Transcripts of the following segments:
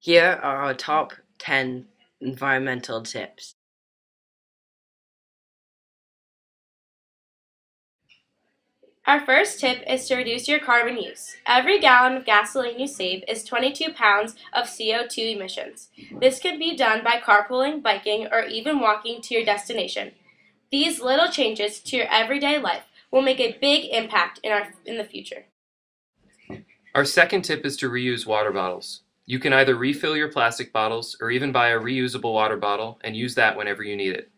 Here are our top 10 environmental tips. Our first tip is to reduce your carbon use. Every gallon of gasoline you save is 22 pounds of CO2 emissions. This can be done by carpooling, biking, or even walking to your destination. These little changes to your everyday life will make a big impact in the future. Our second tip is to reuse water bottles. You can either refill your plastic bottles or even buy a reusable water bottle and use that whenever you need it.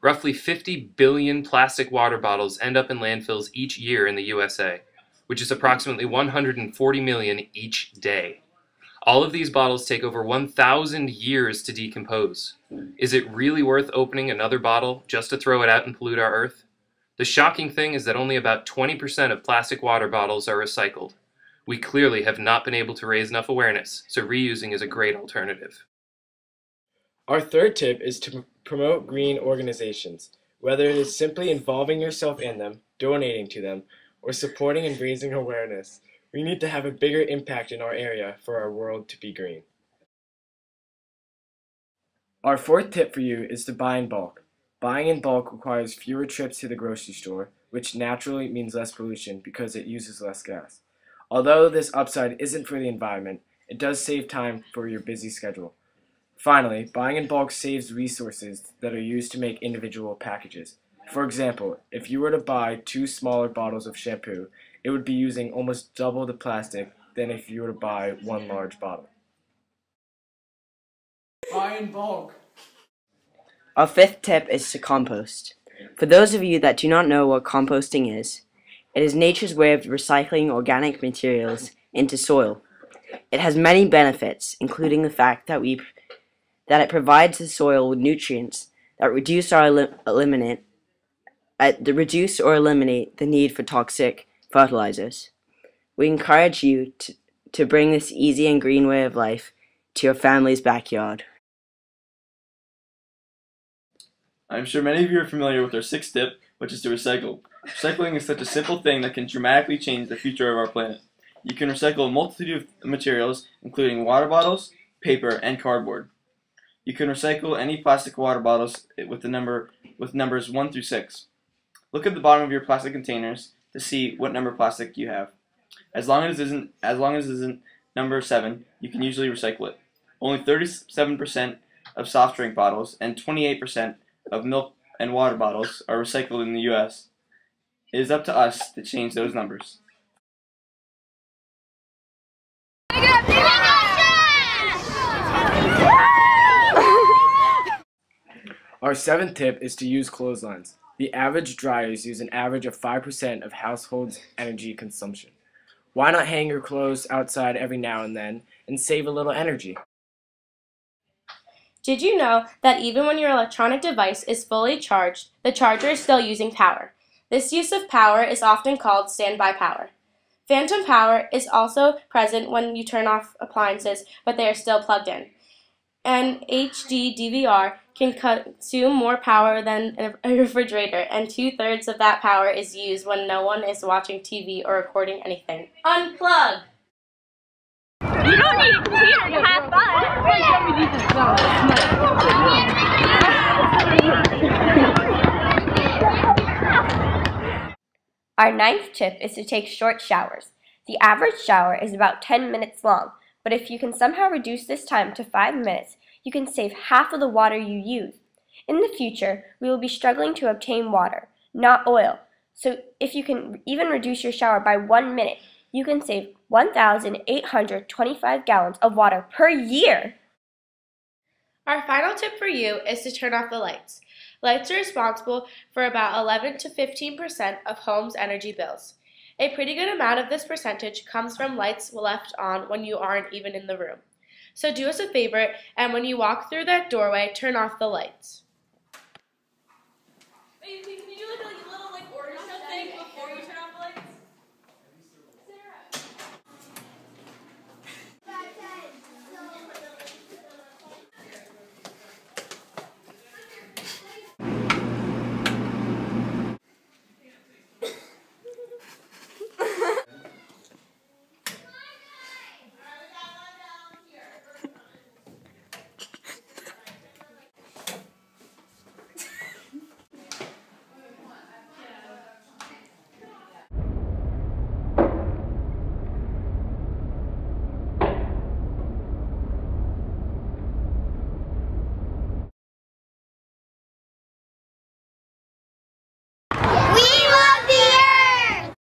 Roughly 50 billion plastic water bottles end up in landfills each year in the USA, which is approximately 140 million each day. All of these bottles take over 1,000 years to decompose. Is it really worth opening another bottle just to throw it out and pollute our earth? The shocking thing is that only about 20% of plastic water bottles are recycled. We clearly have not been able to raise enough awareness, so reusing is a great alternative. Our third tip is to promote green organizations, whether it is simply involving yourself in them, donating to them, or supporting and raising awareness. We need to have a bigger impact in our area for our world to be green. Our fourth tip for you is to buy in bulk. Buying in bulk requires fewer trips to the grocery store, which naturally means less pollution because it uses less gas. Although this upside isn't for the environment, it does save time for your busy schedule. Finally, buying in bulk saves resources that are used to make individual packages. For example, if you were to buy 2 smaller bottles of shampoo, it would be using almost double the plastic than if you were to buy 1 large bottle. Buy in bulk. Our fifth tip is to compost. For those of you that do not know what composting is, it is nature's way of recycling organic materials into soil. It has many benefits, including the fact that it provides the soil with nutrients that reduce or eliminate the need for toxic fertilizers. We encourage you to bring this easy and green way of life to your family's backyard. I'm sure many of you are familiar with our sixth tip, which is to recycle. Recycling is such a simple thing that can dramatically change the future of our planet. You can recycle a multitude of materials, including water bottles, paper, and cardboard. You can recycle any plastic water bottles with numbers 1 through 6. Look at the bottom of your plastic containers to see what number plastic you have. As long as it isn't number 7, you can usually recycle it. Only 37% of soft drink bottles and 28% of milk and water bottles are recycled in the US. It is up to us to change those numbers. Our seventh tip is to use clotheslines. The average dryers use an average of 5% of households' energy consumption. Why not hang your clothes outside every now and then and save a little energy? Did you know that even when your electronic device is fully charged, the charger is still using power? This use of power is often called standby power. Phantom power is also present when you turn off appliances, but they are still plugged in. An HD DVR can consume more power than a refrigerator, and 2/3 of that power is used when no one is watching TV or recording anything. Unplug! You don't need a computer to have fun. Our ninth tip is to take short showers. The average shower is about 10 minutes long, but if you can somehow reduce this time to 5 minutes, you can save half of the water you use. In the future, we will be struggling to obtain water, not oil. So if you can even reduce your shower by 1 minute, you can save 1,825 gallons of water per year. Our final tip for you is to turn off the lights. Lights are responsible for about 11 to 15% of homes' energy bills. A pretty good amount of this percentage comes from lights left on when you aren't even in the room. So do us a favor, and when you walk through that doorway, turn off the lights. Wait, can you do like